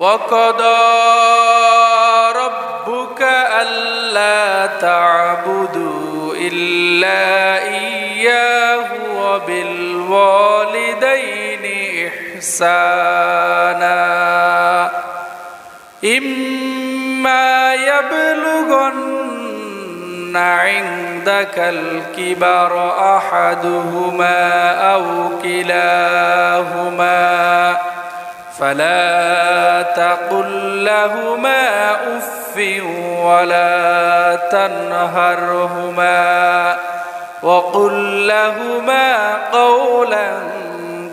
وَقَضَى رَبُّكَ أَلَّا تَعْبُدُوا إِلَّا إِيَّاهُ وَبِالْوَالِدَيْنِ إِحْسَانًا إِمَّا يَبْلُغَنَّ عِندَكَ الْكِبَرَ أَحَدُهُمَا أَوْ كِلَاهُمَا فَلَا تَقُل لَّهُمَا أُفٍّ وَلَا تَنْهَرْهُمَا وَقُل لَّهُمَا قَوْلًا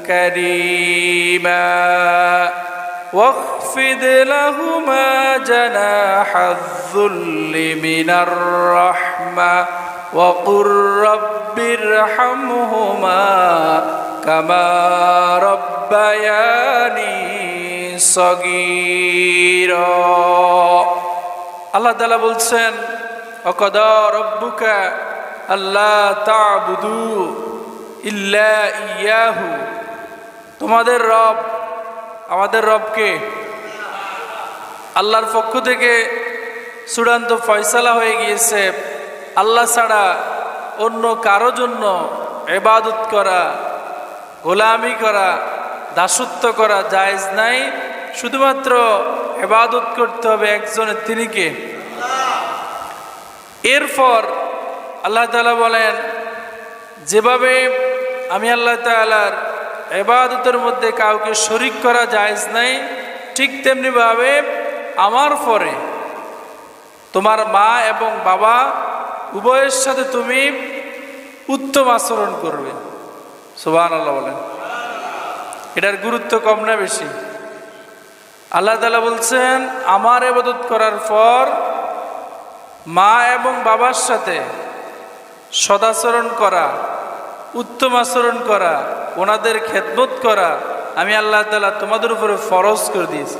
كَرِيمًا واخفض لهما جناح الذل من الرحمة وقل رب ارحمهما كما ربياني صغيرا আল্লাহ তাআলা বলছেন وقضى ربك ألا تعبدوا إلا إياه তোমাদের রব আমাদের রবকে আল্লাহর পক্ষ থেকে চূড়ান্ত ফয়সালা হয়ে গিয়েছে আল্লাহ ছাড়া অন্য কারো জন্য ইবাদত করা গোলামি করা দাসত্ব করা জায়েজ নাই শুধুমাত্র ইবাদত করতে হবে একজনের তিনি কে এরপর আল্লাহ তাআলা বলেন যেভাবে আমি আল্লাহ তাআলার ইবাদতের মধ্যে কাউকে শরীক করা জায়েজ নাই ঠিক তেমনি ভাবে আমার পরে তোমার মা এবং বাবা উভয়ের সাথে তুমি উত্তম আচরণ করবে সুবহানাল্লাহ বলেন এটার গুরুত্ব কম না বেশি আল্লাহ তাআলা বলছেন আমার ইবাদত করার পর মা এবং বাবার সাথে সদাচরণ করা উত্তম আচরণ করা ওনাদের খেদমত করা আমি আল্লাহ তাআলা তোমাদের উপরে ফরজ করে দিয়েছি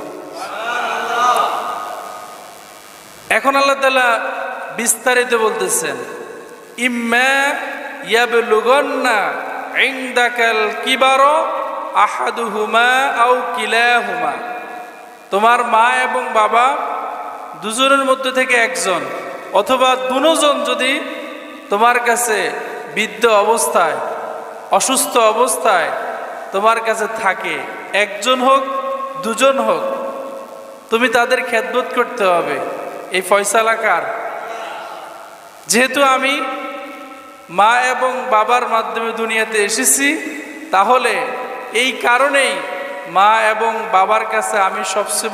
এখন আল্লাহ তাআলা বিস্তারিত বলতেছেন ইম্মা ইয়াবলুগান্না ইনদাকাল কিবারা আহাদুহুমা আও কিলাহুমা তোমার মা এবং বাবা দুজনের মধ্যে থেকে একজন অথবা দুজন যদি তোমার কাছে বৃদ্ধ অবস্থায় অসুস্থ অবস্থায় তোমার কাছে থাকে একজন হোক দুজন হোক তুমি তাদের খেদমত করতে হবে এই ফয়সালা কার যেহেতু আমি মা এবং বাবার মাধ্যমে দুনিয়াতে এসেছি তাহলে এই কারণেই মা এবং বাবার কাছে আমি সবচেয়ে